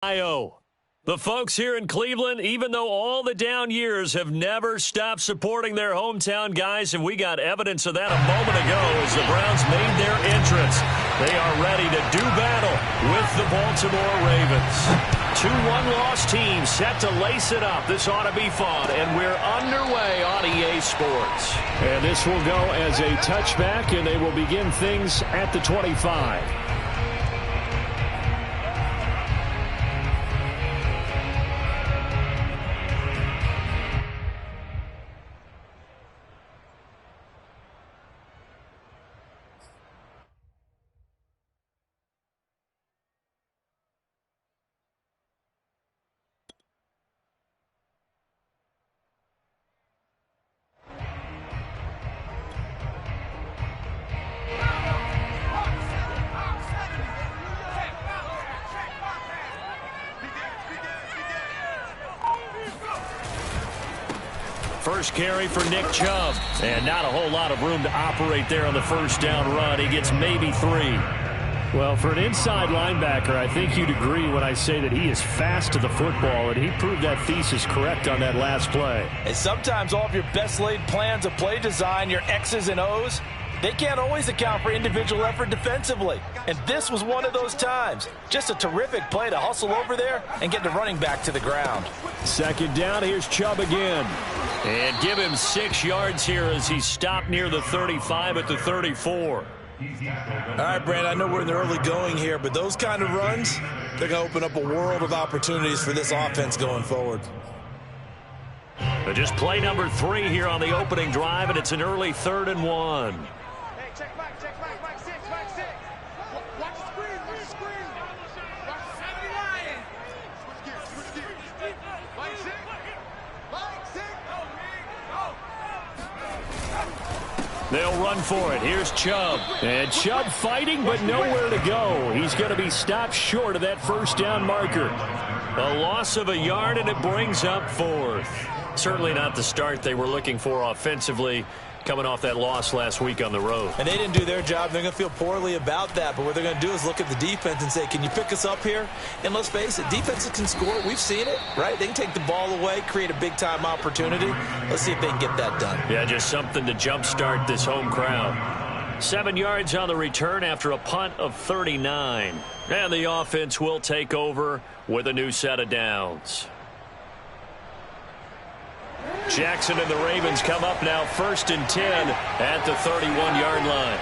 The folks here in Cleveland, even though all the down years, have never stopped supporting their hometown guys, and we got evidence of that a moment ago as the Browns made their entrance. They are ready to do battle with the Baltimore Ravens. 2 one-loss teams set to lace it up. This ought to be fun, and we're underway on EA Sports. And this will go as a touchback, and they will begin things at the 25. First carry for Nick Chubb. And not a whole lot of room to operate there on the first down run. He gets maybe 3. Well, for an inside linebacker, I think you'd agree when I say that he is fast to the football, and he proved that thesis correct on that last play. And sometimes all of your best laid plans of play design, your X's and O's, they can't always account for individual effort defensively. And this was one of those times. Just a terrific play to hustle over there and get the running back to the ground. Second down, here's Chubb again. And give him 6 yards here as he stopped near the 35 at the 34. All right, Brand, I know we're in the early going here, but those kind of runs, they're going to open up a world of opportunities for this offense going forward. But just play number 3 here on the opening drive, and it's an early 3rd and 1. Hey, check back, 6. Watch the screen, watch the screen. Watch the 70 line. Switch gears. Mike 6. They'll run for it. Here's Chubb. And Chubb fighting, but nowhere to go. He's going to be stopped short of that first down marker. A loss of a yard, and it brings up 4th. Certainly not the start they were looking for offensively, coming off that loss last week on the road. And they didn't do their job. They're going to feel poorly about that. But what they're going to do is look at the defense and say, can you pick us up here? And let's face it, defenses can score. We've seen it, right? They can take the ball away, create a big-time opportunity. Let's see if they can get that done. Yeah, just something to jumpstart this home crowd. 7 yards on the return after a punt of 39. And the offense will take over with a new set of downs. Jackson and the Ravens come up now 1st and 10 at the 31-yard line.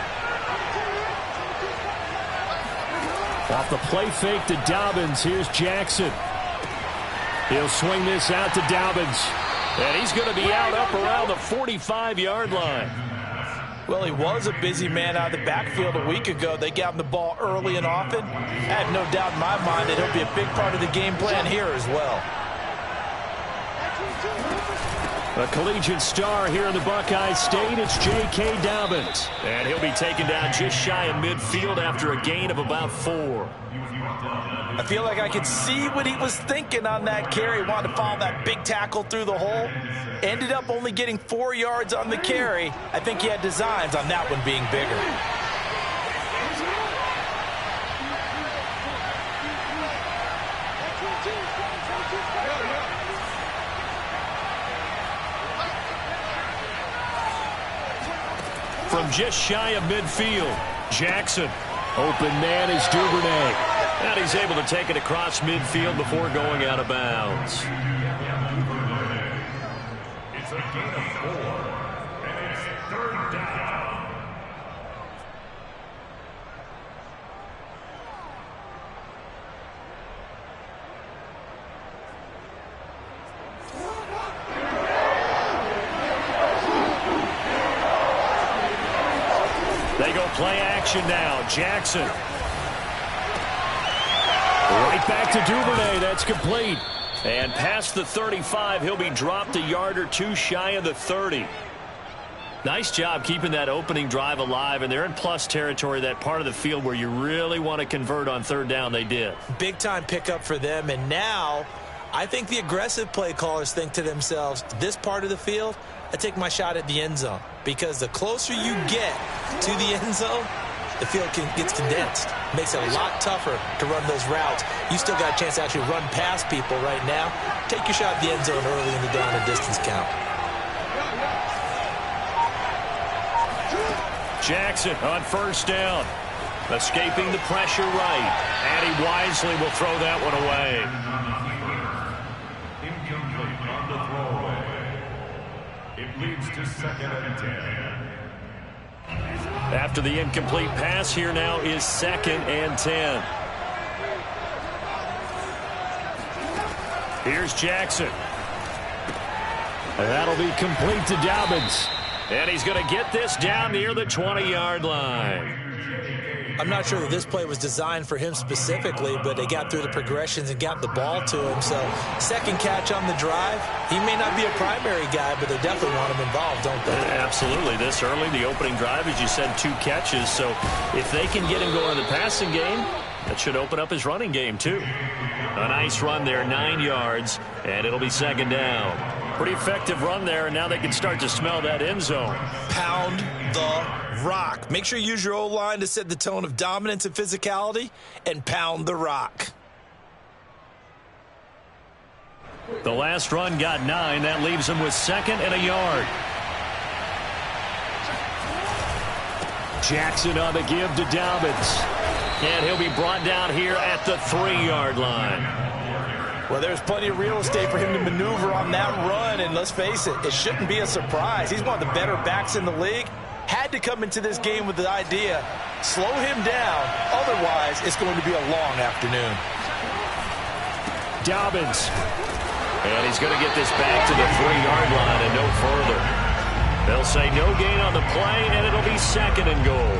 Off the play fake to Dobbins, here's Jackson. He'll swing this out to Dobbins. And he's going to be out up around the 45-yard line. Well, he was a busy man out of the backfield a week ago. They got him the ball early and often. I have no doubt in my mind that he'll be a big part of the game plan here as well. A collegiate star here in the Buckeye State, it's J.K. Dobbins. And he'll be taken down just shy of midfield after a gain of about 4. I feel like I could see what he was thinking on that carry. Wanted to follow that big tackle through the hole. Ended up only getting 4 yards on the carry. I think he had designs on that one being bigger. From just shy of midfield, Jackson. Open man is Duvernay. And he's able to take it across midfield before going out of bounds. It's a gain of 4, and it's 3rd down. They go play action now. Jackson. Right back to Duvernay. That's complete. And past the 35, he'll be dropped a yard or 2 shy of the 30. Nice job keeping that opening drive alive, and they're in plus territory, that part of the field where you really want to convert on 3rd down. They did. Big-time pickup for them, and now I think the aggressive play callers think to themselves, this part of the field, I take my shot at the end zone, because the closer you get to the end zone, the field gets condensed. Makes it a lot tougher to run those routes. You still got a chance to actually run past people right now. Take your shot at the end zone early in the down and distance count. Jackson on first down. Escaping the pressure right. And he wisely will throw that one away. Incomplete on the throwaway. It leads to 2nd and 10. After the incomplete pass, here now is 2nd and 10. Here's Jackson. And that'll be complete to Dobbins. And he's going to get this down near the 20-yard line. I'm not sure that this play was designed for him specifically, but they got through the progressions and got the ball to him. So, second catch on the drive. He may not be a primary guy, but they definitely want him involved, don't they? Absolutely. This early, the opening drive, as you said, 2 catches. So, if they can get him going in the passing game, that should open up his running game, too. A nice run there, 9 yards, and it'll be 2nd down. Pretty effective run there, and now they can start to smell that end zone. Pound the rock. Make sure you use your O-line to set the tone of dominance and physicality, and pound the rock. The last run got 9. That leaves him with 2nd and a yard. Jackson on the give to Dobbins. And he'll be brought down here at the 3-yard line. Well, there's plenty of real estate for him to maneuver on that run, and let's face it, it shouldn't be a surprise. He's one of the better backs in the league. Had to come into this game with the idea, slow him down, otherwise it's going to be a long afternoon. Dobbins. And he's going to get this back to the 3-yard line and no further. They'll say no gain on the play, and it'll be 2nd and goal.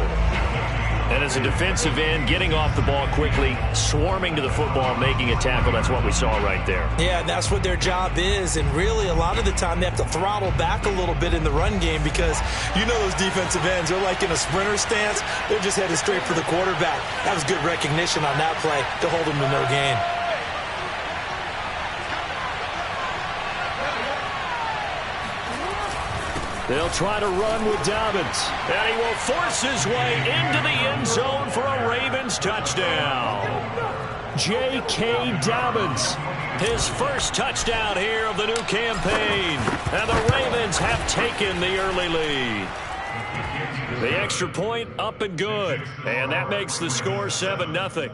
And as a defensive end, getting off the ball quickly, swarming to the football, making a tackle, that's what we saw right there. Yeah, and that's what their job is. And really, a lot of the time, they have to throttle back a little bit in the run game because you know those defensive ends, they're like in a sprinter stance. They're just headed straight for the quarterback. That was good recognition on that play to hold them to no gain. They'll try to run with Dobbins. And he will force his way into the end zone for a Ravens touchdown. J.K. Dobbins. His first touchdown here of the new campaign. And the Ravens have taken the early lead. The extra point up and good. And that makes the score 7-0.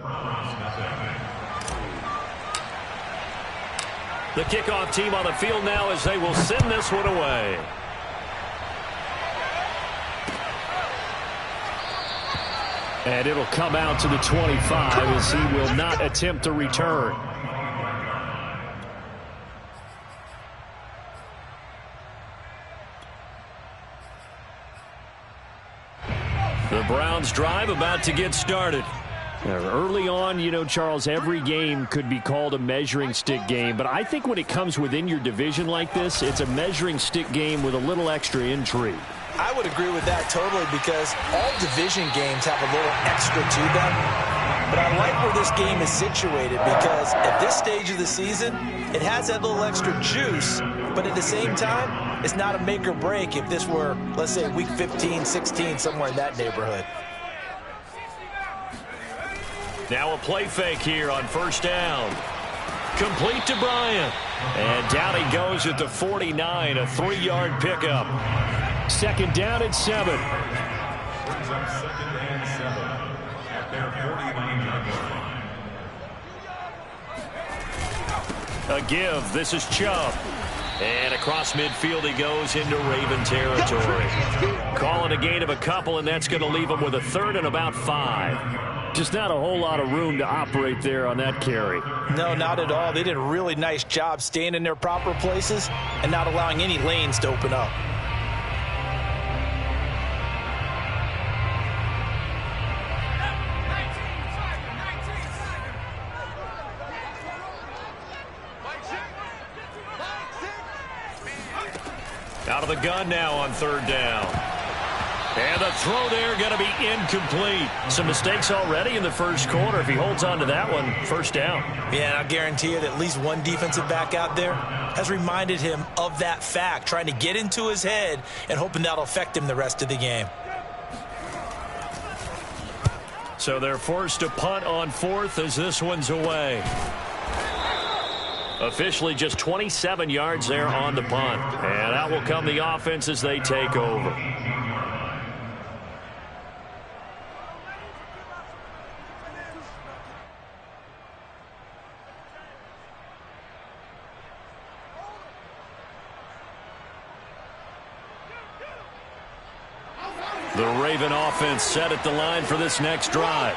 The kickoff team on the field now as they will send this one away. And it'll come out to the 25 as he will not attempt to return. The Browns drive about to get started. Early on, you know, Charles, every game could be called a measuring stick game. But I think when it comes within your division like this, it's a measuring stick game with a little extra intrigue. I would agree with that totally because all division games have a little extra to them. But I like where this game is situated because at this stage of the season, it has that little extra juice. But at the same time, it's not a make or break if this were, let's say, week 15, 16, somewhere in that neighborhood. Now a play fake here on first down. Complete to Bryant. And down he goes at the 49, a 3-yard pickup. 2nd down and 7. Brings up 2nd and 7 at their 49-yard line. A give. This is Chubb. And across midfield he goes into Raven territory. Calling a gain of a couple, and that's going to leave him with a 3rd and about 5. Just not a whole lot of room to operate there on that carry. No, not at all. They did a really nice job staying in their proper places and not allowing any lanes to open up. Out of the gun now on 3rd down. And the throw there going to be incomplete. Some mistakes already in the first quarter. If he holds on to that one, 1st down. Yeah, and I guarantee you that at least one defensive back out there has reminded him of that fact, trying to get into his head and hoping that'll affect him the rest of the game. So they're forced to punt on 4th as this one's away. Officially just 27 yards there on the punt. And out will come the offense as they take over. The Raven offense set at the line for this next drive.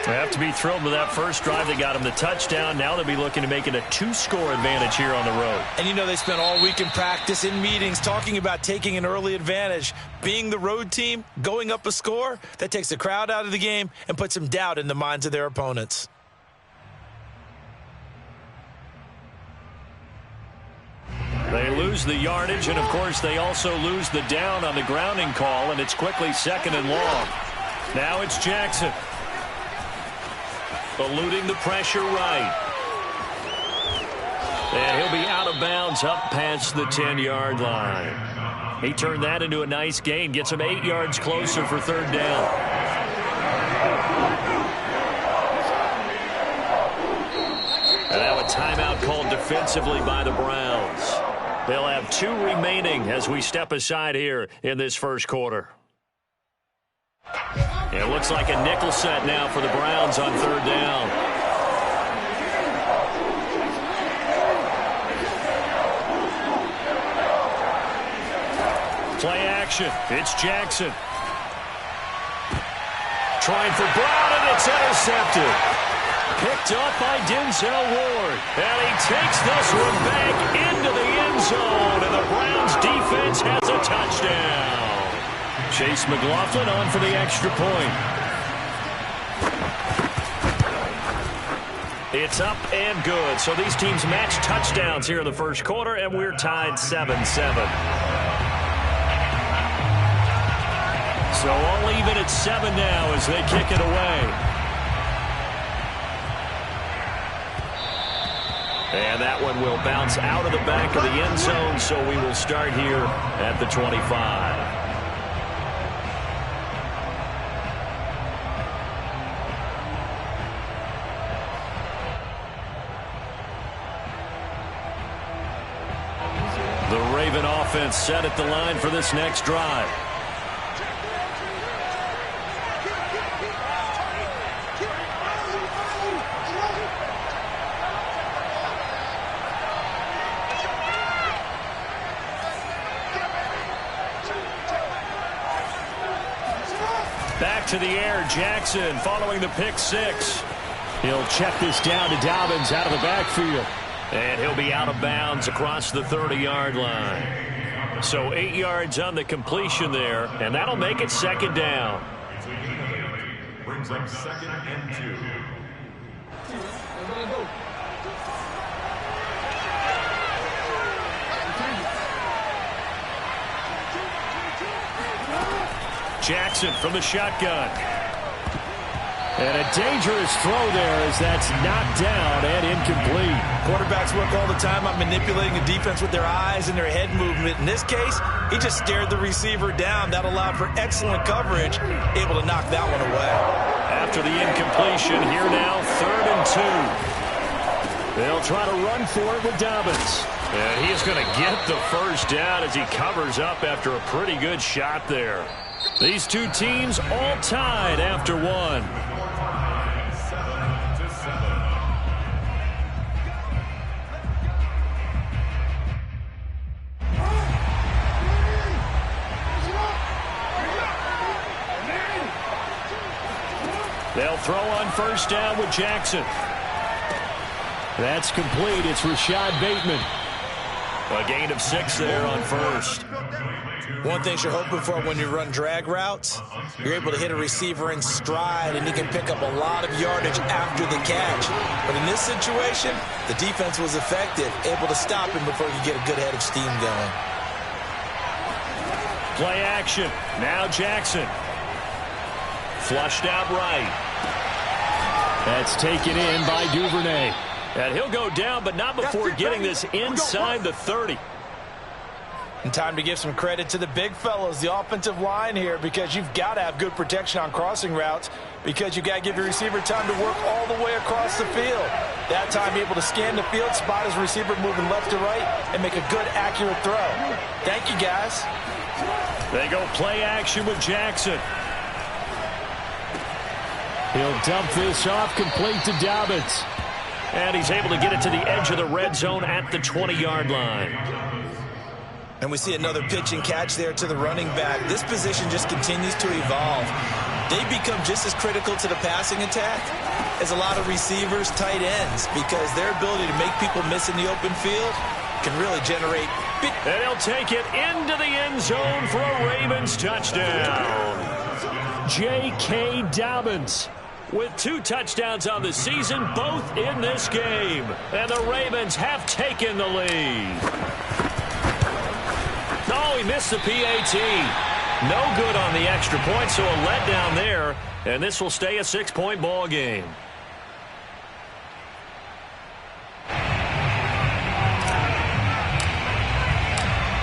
They have to be thrilled with that first drive. They got them the touchdown. Now they'll be looking to make it a 2-score advantage here on the road. And you know they spent all week in practice, in meetings, talking about taking an early advantage. Being the road team, going up a score, that takes the crowd out of the game and puts some doubt in the minds of their opponents. They lose the yardage, and, of course, they also lose the down on the grounding call, and it's quickly 2nd and long. Now it's Jackson. Eluding the pressure right. And he'll be out of bounds up past the 10-yard line. He turned that into a nice gain. Gets him 8 yards closer for 3rd down. And now a timeout called defensively by the Browns. They'll have 2 remaining as we step aside here in this first quarter. It looks like a nickel set now for the Browns on 3rd down. Play action. It's Jackson. Trying for Brown, and it's intercepted. Picked up by Denzel Ward. And he takes this one back into the end zone. And the Browns defense has a touchdown. Chase McLaughlin on for the extra point. It's up and good. So these teams match touchdowns here in the first quarter, and we're tied 7-7. So all even at 7 now as they kick it away. And that one will bounce out of the back of the end zone, so we will start here at the 25. The Raven offense set at the line for this next drive. Back to the air, Jackson following the pick 6. He'll check this down to Dobbins out of the backfield. And he'll be out of bounds across the 30-yard line. So 8 yards on the completion there, and that'll make it 2nd down. Brings up 2nd and 2. Jackson from the shotgun. And a dangerous throw there as that's knocked down and incomplete. Quarterbacks work all the time on manipulating the defense with their eyes and their head movement. In this case, he just stared the receiver down. That allowed for excellent coverage, able to knock that one away. After the incompletion, here now, 3rd and 2. They'll try to run for it with Dobbins. And he is going to get the first down as he covers up after a pretty good shot there. These two teams all tied after 1. They'll throw on 1st down with Jackson. That's complete. It's Rashad Bateman. A gain of 6 there on 1st. One thing you're hoping for when you run drag routes, you're able to hit a receiver in stride, and he can pick up a lot of yardage after the catch. But in this situation, the defense was effective, able to stop him before he could get a good head of steam going. Play action. Now Jackson. Flushed out right. That's taken in by Duvernay. And he'll go down, but not before getting this inside the 30. And time to give some credit to the big fellas, the offensive line here, because you've got to have good protection on crossing routes, because you've got to give your receiver time to work all the way across the field. That time, able to scan the field, spot his receiver moving left to right, and make a good, accurate throw. Thank you, guys. They go play action with Jackson. He'll dump this off, complete to Dobbins. And he's able to get it to the edge of the red zone at the 20-yard line. And we see another pitch and catch there to the running back. This position just continues to evolve. They become just as critical to the passing attack as a lot of receivers, tight ends, because their ability to make people miss in the open field can really generate big. And he'll take it into the end zone for a Ravens touchdown. J.K. Dobbins with 2 touchdowns on the season, both in this game. And the Ravens have taken the lead. Oh, he missed the PAT. No good on the extra point, so a letdown there. And this will stay a 6-point ball game.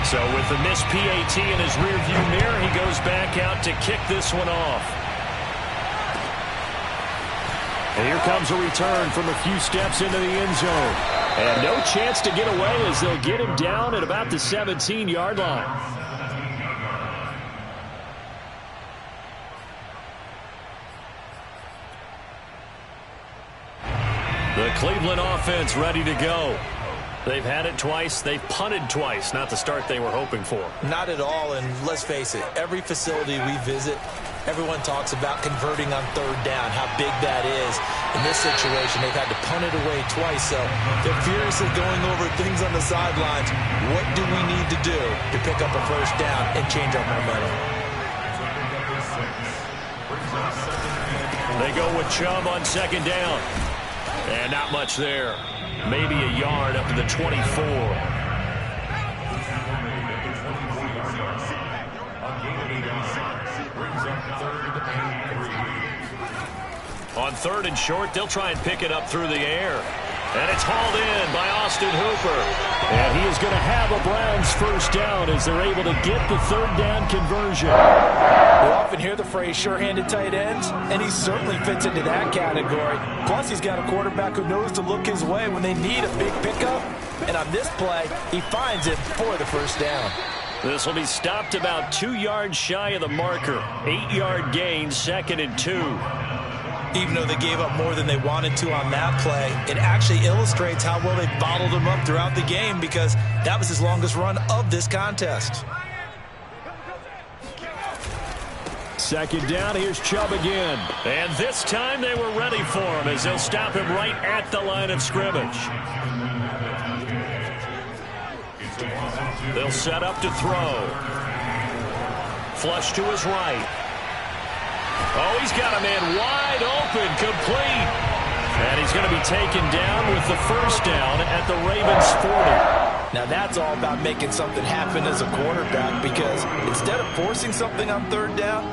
So with the missed PAT in his rearview mirror, he goes back out to kick this one off. And here comes a return from a few steps into the end zone. And no chance to get away as they'll get him down at about the 17-yard line. The Cleveland offense ready to go. They've had it twice. They've punted twice. Not the start they were hoping for. Not at all, and let's face it, every facility we visit, everyone talks about converting on 3rd down, how big that is. In this situation, they've had to punt it away twice, so they're furiously going over things on the sidelines. What do we need to do to pick up a 1st down and change our momentum? They go with Chubb on 2nd down. And not much there. Maybe a yard up to the 24. On 3rd and short, they'll try and pick it up through the air. And it's hauled in by Austin Hooper. And he is going to have a Browns 1st down as they're able to get the 3rd down conversion. We often hear the phrase sure-handed tight ends, and he certainly fits into that category. Plus, he's got a quarterback who knows to look his way when they need a big pickup. And on this play, he finds it for the 1st down. This will be stopped about 2 yards shy of the marker. 8-yard gain, 2nd and 2. Even though they gave up more than they wanted to on that play, it actually illustrates how well they bottled him up throughout the game, because that was his longest run of this contest. 2nd down, here's Chubb again. And this time they were ready for him as they'll stop him right at the line of scrimmage. They'll set up to throw. Flush to his right. Oh, he's got a man wide open, complete. And he's going to be taken down with the 1st down at the Ravens 40. Now that's all about making something happen as a quarterback, because instead of forcing something on 3rd down,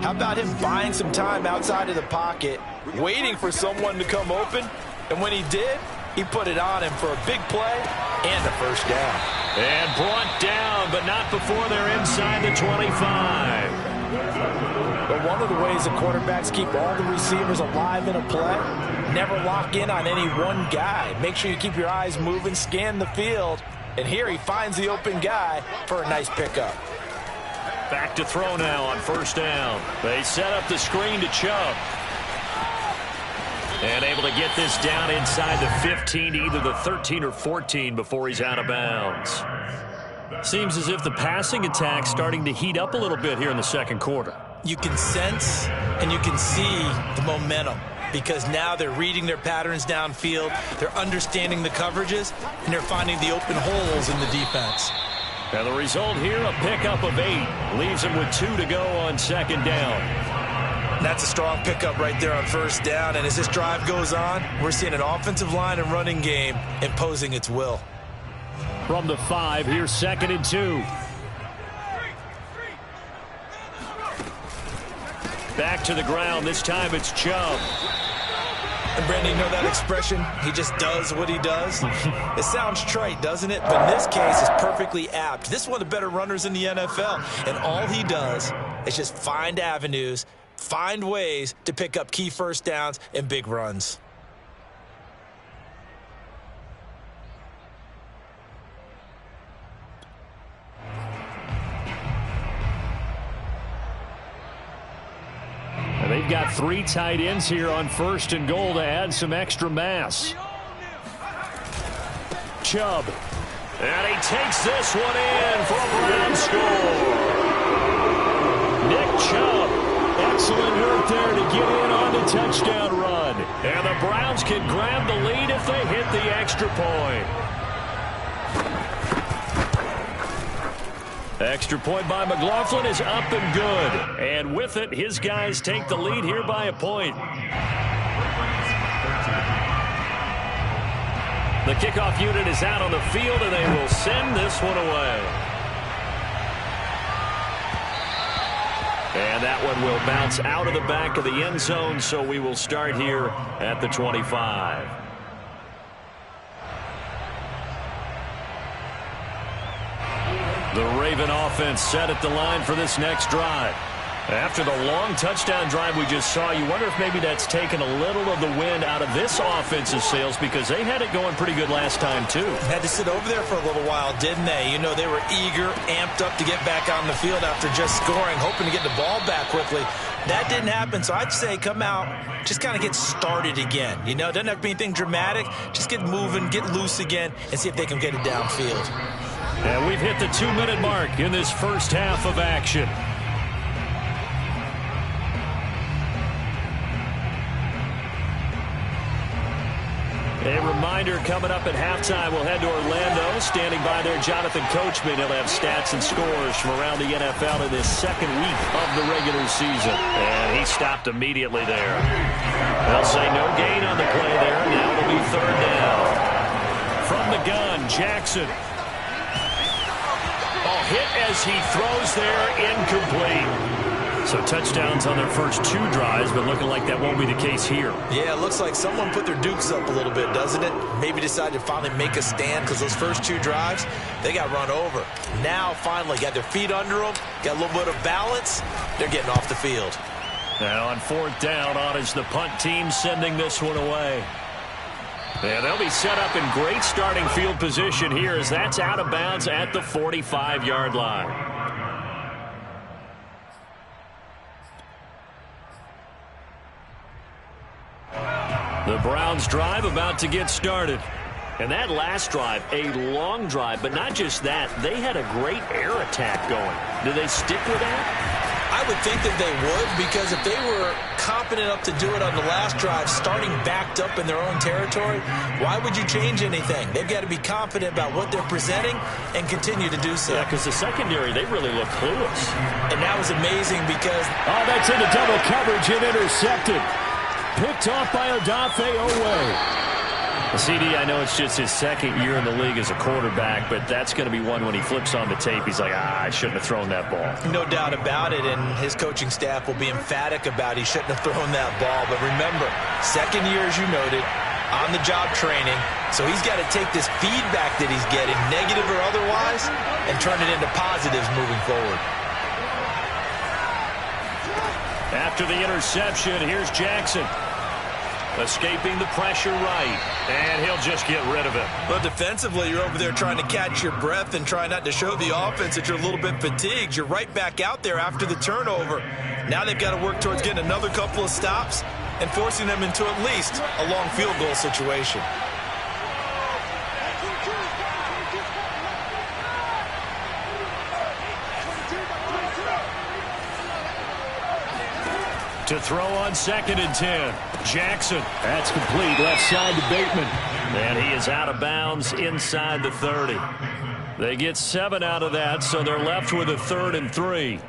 how about him buying some time outside of the pocket, waiting for someone to come open, and when he did, he put it on him for a big play and a 1st down. And brought down, but not before they're inside the 25. But one of the ways the quarterbacks keep all the receivers alive in a play, never lock in on any one guy. Make sure you keep your eyes moving, scan the field, and here he finds the open guy for a nice pickup. Back to throw now on 1st down. They set up the screen to Chubb. And able to get this down inside the 15, either the 13 or 14 before he's out of bounds. Seems as if the passing attack's starting to heat up a little bit here in the 2nd quarter. You can sense and you can see the momentum, because now they're reading their patterns downfield, they're understanding the coverages, and they're finding the open holes in the defense. And the result here, a pickup of 8. Leaves him with 2 to go on 2nd down. And that's a strong pickup right there on 1st down, and as this drive goes on, we're seeing an offensive line and running game imposing its will. From the 5, here's 2nd and 2. Back to the ground. This time it's Chubb. And Brandon, you know that expression, he just does what he does? It sounds trite, doesn't it? But in this case, it's perfectly apt. This is one of the better runners in the NFL, and all he does is just find avenues, find ways to pick up key first downs and big runs. They've got 3 tight ends here on 1st and goal to add some extra mass. Chubb. And he takes this one in for a Browns score. Nick Chubb. Excellent work there to get in on the touchdown run. And the Browns can grab the lead if they hit the extra point. Extra point by McLaughlin is up and good. And with it, his guys take the lead here by a point. The kickoff unit is out on the field, and they will send this one away. And that one will bounce out of the back of the end zone, so we will start here at the 25. The Raven offense set at the line for this next drive. After the long touchdown drive we just saw, you wonder if maybe that's taken a little of the wind out of this offensive sails, because they had it going pretty good last time, too. Had to sit over there for a little while, didn't they? You know, they were eager, amped up to get back on the field after just scoring, hoping to get the ball back quickly. That didn't happen, so I'd say come out, just kind of get started again. You know, doesn't have to be anything dramatic. Just get moving, get loose again, and see if they can get it downfield. And we've hit the 2-minute mark in this first half of action. A reminder, coming up at halftime, we'll head to Orlando. Standing by there, Jonathan Coachman. He'll have stats and scores from around the NFL in this second week of the regular season. And he stopped immediately there. They'll say no gain on the play there. Now it'll be 3rd down. From the gun, Jackson. Hit as he throws there, incomplete. So touchdowns on their first 2 drives, but looking like that won't be the case here. Yeah, it looks like someone put their dukes up a little bit, doesn't it? Maybe decided to finally make a stand, because those first 2 drives, they got run over. Now, finally, got their feet under them, got a little bit of balance. They're getting off the field. Now on 4th down, on is the punt team sending this one away. And they'll be set up in great starting field position here, as that's out of bounds at the 45-yard line. The Browns drive about to get started. And that last drive, a long drive, but not just that, they had a great air attack going. Do they stick with that? I would think that they would, because if they were confident enough to do it on the last drive, starting backed up in their own territory, why would you change anything? They've got to be confident about what they're presenting and continue to do so. Yeah, because the secondary, they really look clueless. And that was amazing because... Oh, that's into double coverage and intercepted. Picked off by Odafe Owe. CD, I know it's just his 2nd year in the league as a quarterback, but that's going to be one when he flips on the tape, he's like, I shouldn't have thrown that ball. No doubt about it, and his coaching staff will be emphatic about he shouldn't have thrown that ball. But remember, 2nd year, as you noted, on-the-job training, so he's got to take this feedback that he's getting, negative or otherwise, and turn it into positives moving forward. After the interception, here's Jackson. Escaping the pressure right, and he'll just get rid of it. But defensively, you're over there trying to catch your breath and try not to show the offense that you're a little bit fatigued. You're right back out there after the turnover. Now they've got to work towards getting another couple of stops and forcing them into at least a long field goal situation. To throw on 2nd and 10. Jackson. That's complete. Left side to Bateman. And he is out of bounds inside the 30. They get 7 out of that, so they're left with a 3rd and 3.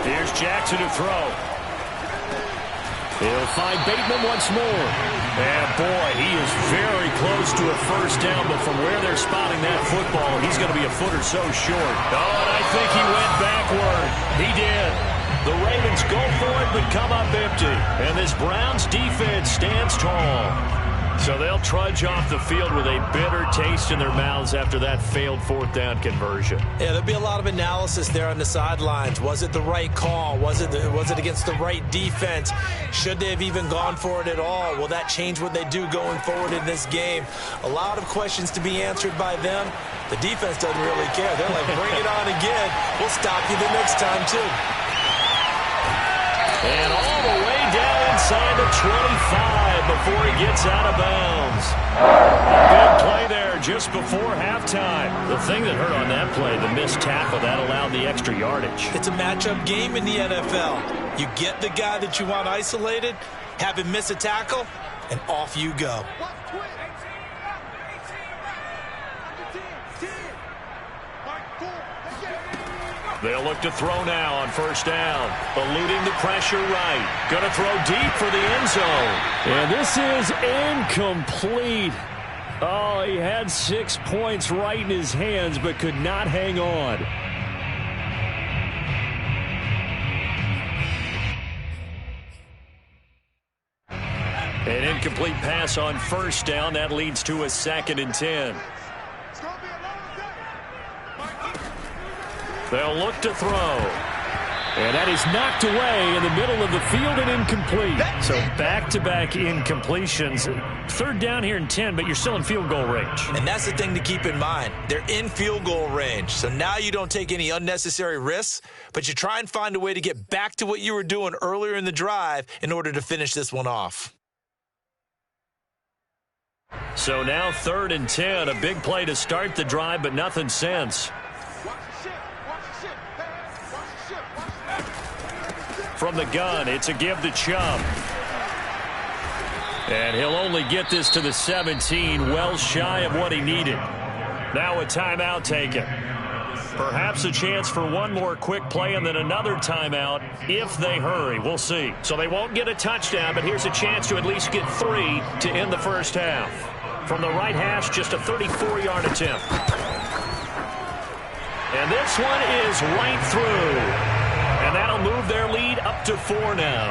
Here's Jackson to throw. He'll find Bateman once more. And boy, he is very close to a first down, but from where they're spotting that football, he's going to be a foot or so short. Oh, and I think he went backward. He did. The Ravens go for it, but come up empty. And this Browns defense stands tall. So they'll trudge off the field with a bitter taste in their mouths after that failed fourth down conversion. Yeah, there'll be a lot of analysis there on the sidelines. Was it the right call? Was it against the right defense? Should they have even gone for it at all? Will that change what they do going forward in this game? A lot of questions to be answered by them. The defense doesn't really care. They're like, bring it on again. We'll stop you the next time, too. And all the way down inside the 25 before he gets out of bounds. Big play there just before halftime. The thing that hurt on that play, the missed tackle, that allowed the extra yardage. It's a matchup game in the NFL. You get the guy that you want isolated, have him miss a tackle, and off you go. They'll look to throw now on first down. Eluding the pressure right. Going to throw deep for the end zone. And this is incomplete. Oh, he had 6 points right in his hands, but could not hang on. An incomplete pass on first down. That leads to a 2nd and 10. They'll look to throw. And that is knocked away in the middle of the field and incomplete. So back-to-back incompletions. Third down here and 10, but you're still in field goal range. And that's the thing to keep in mind. They're in field goal range. So now you don't take any unnecessary risks, but you try and find a way to get back to what you were doing earlier in the drive in order to finish this one off. So now 3rd and 10. A big play to start the drive, but nothing since. From the gun, it's a give to Chubb. And he'll only get this to the 17, well shy of what he needed. Now a timeout taken. Perhaps a chance for one more quick play and then another timeout if they hurry. We'll see. So they won't get a touchdown, but here's a chance to at least get 3 to end the first half. From the right hash, just a 34-yard attempt. And this one is right through. And that'll move their lead up to 4 now.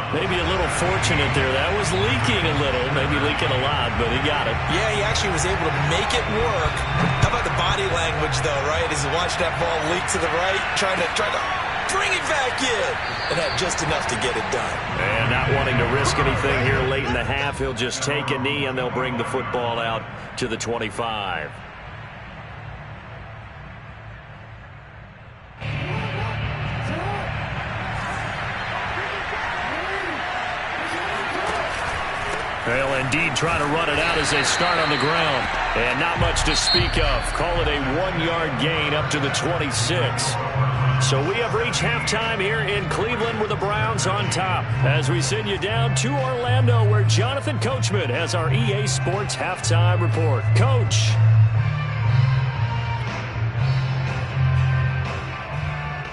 Maybe a little fortunate there. That was leaking a little, maybe leaking a lot, but he got it. Yeah, he actually was able to make it work. How about the body language, though, right? As he watched that ball leak to the right, trying to bring it back in. And had just enough to get it done. And not wanting to risk anything here late in the half, he'll just take a knee and they'll bring the football out to the 25. They'll indeed try to run it out as they start on the ground. And not much to speak of. Call it a 1-yard gain up to the 26. So we have reached halftime here in Cleveland with the Browns on top. As we send you down to Orlando where Jonathan Coachman has our EA Sports halftime report. Coach.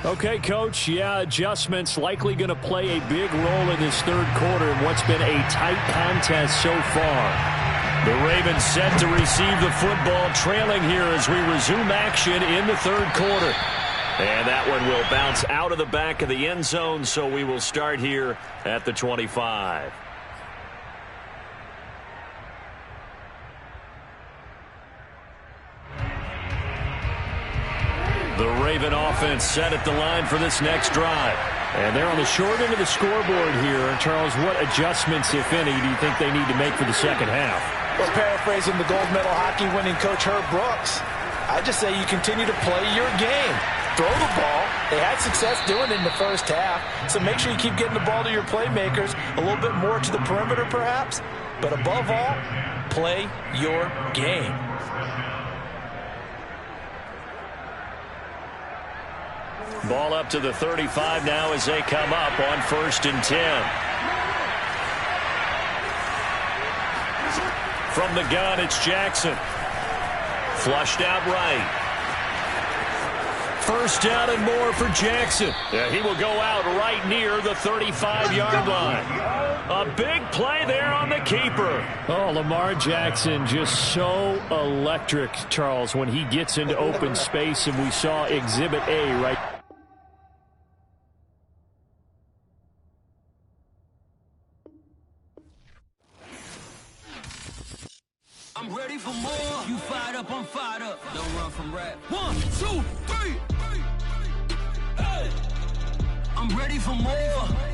Okay, Coach, yeah, adjustments likely going to play a big role in this third quarter in what's been a tight contest so far. The Ravens set to receive the football, trailing here as we resume action in the third quarter. And that one will bounce out of the back of the end zone, so we will start here at the 25. The Raven offense set at the line for this next drive. And they're on the short end of the scoreboard here. Charles, what adjustments, if any, do you think they need to make for the second half? Well, paraphrasing the gold medal hockey winning coach Herb Brooks, I just say you continue to play your game. Throw the ball. They had success doing it in the first half, so make sure you keep getting the ball to your playmakers, a little bit more to the perimeter perhaps, but above all, play your game. Ball up to the 35 now as they come up on 1st and 10. From the gun, it's Jackson. Flushed out right. First down and more for Jackson. Yeah, he will go out right near the 35-yard line. A big play there on the keeper. Oh, Lamar Jackson just so electric, Charles, when he gets into open space, and we saw Exhibit A right. I'm ready for more. You fired up, I'm fired up. Don't run from rap. 1, 2, 3. Hey. I'm ready for more.